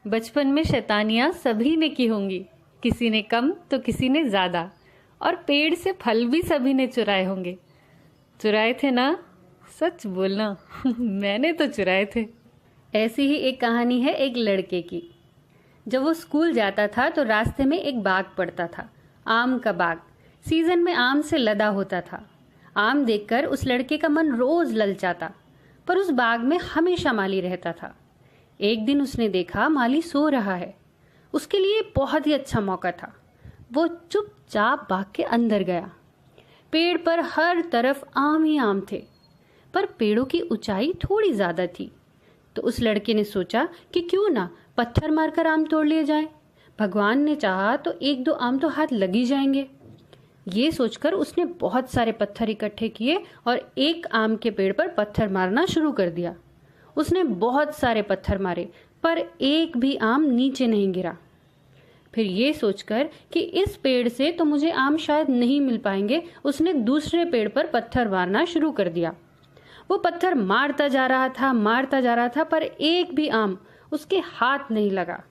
बचपन में शैतानियां सभी ने की होंगी, किसी ने कम तो किसी ने ज्यादा, और पेड़ से फल भी सभी ने चुराए होंगे। चुराए थे ना? सच बोलना मैंने तो चुराए थे। ऐसी ही एक कहानी है एक लड़के की। जब वो स्कूल जाता था तो रास्ते में एक बाग पड़ता था, आम का बाग। सीजन में आम से लदा होता था। आम देखकर उस लड़के का मन रोज ललचाता, पर उस बाग में हमेशा माली रहता था। एक दिन उसने देखा माली सो रहा है। उसके लिए बहुत ही अच्छा मौका था। वो चुपचाप बाग के अंदर गया। पेड़ पर हर तरफ आम ही आम थे, पर पेड़ों की ऊंचाई थोड़ी ज्यादा थी। तो उस लड़के ने सोचा कि क्यों ना पत्थर मारकर आम तोड़ लिए जाए। भगवान ने चाहा तो एक दो आम तो हाथ लग ही जाएंगे। ये सोचकर उसने बहुत सारे पत्थर इकट्ठे किए और एक आम के पेड़ पर पत्थर मारना शुरू कर दिया। उसने बहुत सारे पत्थर मारे, पर एक भी आम नीचे नहीं गिरा। फिर ये सोचकर कि इस पेड़ से तो मुझे आम शायद नहीं मिल पाएंगे, उसने दूसरे पेड़ पर पत्थर मारना शुरू कर दिया। वो पत्थर मारता जा रहा था, पर एक भी आम उसके हाथ नहीं लगा।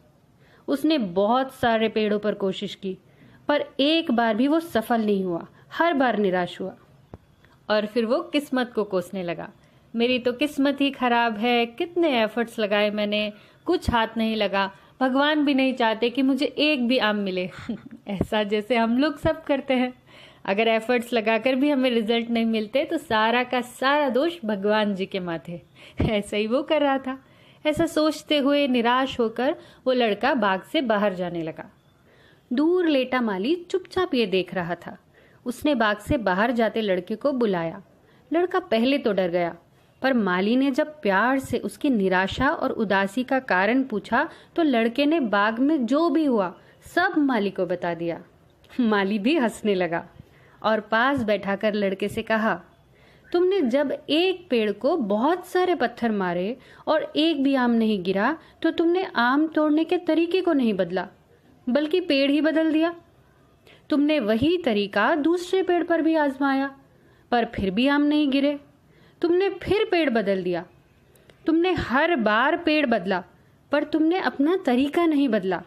उसने बहुत सारे पेड़ों पर कोशिश की, पर एक बार भी वो सफल नहीं हुआ। हर बार निराश हुआ और फिर वो किस्मत को कोसने लगा। मेरी तो किस्मत ही खराब है, कितने एफर्ट्स लगाए मैंने, कुछ हाथ नहीं लगा। भगवान भी नहीं चाहते कि मुझे एक भी आम मिले ऐसा जैसे हम लोग सब करते हैं। अगर एफर्ट्स लगाकर भी हमें रिजल्ट नहीं मिलते तो सारा का सारा दोष भगवान जी के माथे। ऐसा ही वो कर रहा था। ऐसा सोचते हुए निराश होकर वो लड़का बाग से बाहर जाने लगा। दूर लेटा माली चुपचाप ये देख रहा था। उसने बाग से बाहर जाते लड़के को बुलाया। लड़का पहले तो डर गया, पर माली ने जब प्यार से उसकी निराशा और उदासी का कारण पूछा तो लड़के ने बाग में जो भी हुआ सब माली को बता दिया। माली भी हंसने लगा और पास बैठाकर लड़के से कहा, तुमने जब एक पेड़ को बहुत सारे पत्थर मारे और एक भी आम नहीं गिरा तो तुमने आम तोड़ने के तरीके को नहीं बदला, बल्कि पेड़ ही बदल दिया। तुमने वही तरीका दूसरे पेड़ पर भी आजमाया, पर फिर भी आम नहीं गिरे। तुमने फिर पेड़ बदल दिया। तुमने हर बार पेड़ बदला, पर तुमने अपना तरीका नहीं बदला।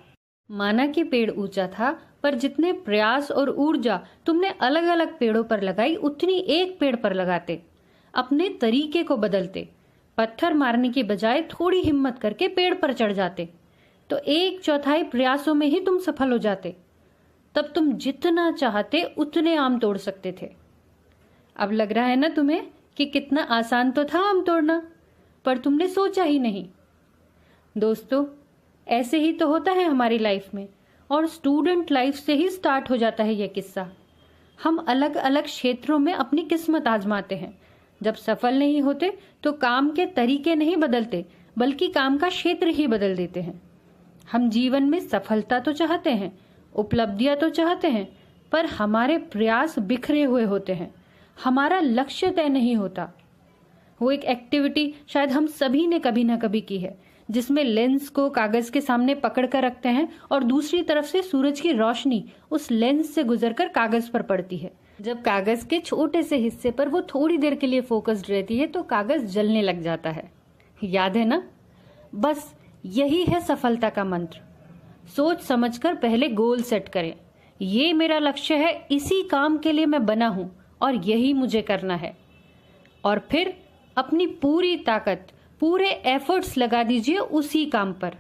माना कि पेड़ ऊंचा था, पर जितने प्रयास और ऊर्जा तुमने अलग अलग पेड़ों पर लगाई उतनी एक पेड़ पर लगाते। अपने तरीके को बदलते। पत्थर मारने की बजाय थोड़ी हिम्मत करके पेड़ पर चढ़ जाते तो 1/4 प्रयासों में ही तुम सफल हो जाते। तब तुम जितना चाहते उतने आम तोड़ सकते थे। अब लग रहा है ना तुम्हें कि कितना आसान तो था आम तोड़ना, पर तुमने सोचा ही नहीं। दोस्तों, ऐसे ही तो होता है हमारी लाइफ में, और स्टूडेंट लाइफ से ही स्टार्ट हो जाता है यह किस्सा। हम अलग अलग क्षेत्रों में अपनी किस्मत आजमाते हैं। जब सफल नहीं होते तो काम के तरीके नहीं बदलते, बल्कि काम का क्षेत्र ही बदल देते हैं। हम जीवन में सफलता तो चाहते हैं, उपलब्धियां तो चाहते हैं, पर हमारे प्रयास बिखरे हुए होते हैं। हमारा लक्ष्य तय नहीं होता। वो एक एक्टिविटी शायद हम सभी ने कभी ना कभी की है, जिसमें लेंस को कागज के सामने पकड़ कर रखते हैं और दूसरी तरफ से सूरज की रोशनी उस लेंस से गुजरकर कागज पर पड़ती है। जब कागज के छोटे से हिस्से पर वो थोड़ी देर के लिए फोकस्ड रहती है तो कागज जलने लग जाता है। याद है ना? बस यही है सफलता का मंत्र। सोच समझकर पहले गोल सेट करें। ये मेरा लक्ष्य है, इसी काम के लिए मैं बना हूं और यही मुझे करना है। और फिर अपनी पूरी ताकत, पूरे एफर्ट्स लगा दीजिए उसी काम पर।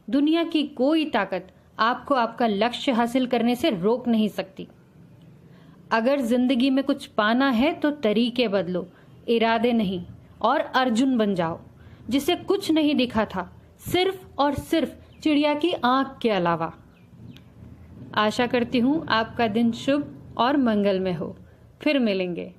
दुनिया की कोई ताकत आपको आपका लक्ष्य हासिल करने से रोक नहीं सकती। अगर जिंदगी में कुछ पाना है तो तरीके बदलो, इरादे नहीं, और अर्जुन बन जाओ, जिसे कुछ नहीं दिखा था, सिर्फ और सिर्फ चिड़िया की आंख के अलावा। आशा करती हूँ आपका दिन शुभ और मंगलमय हो। फिर मिलेंगे।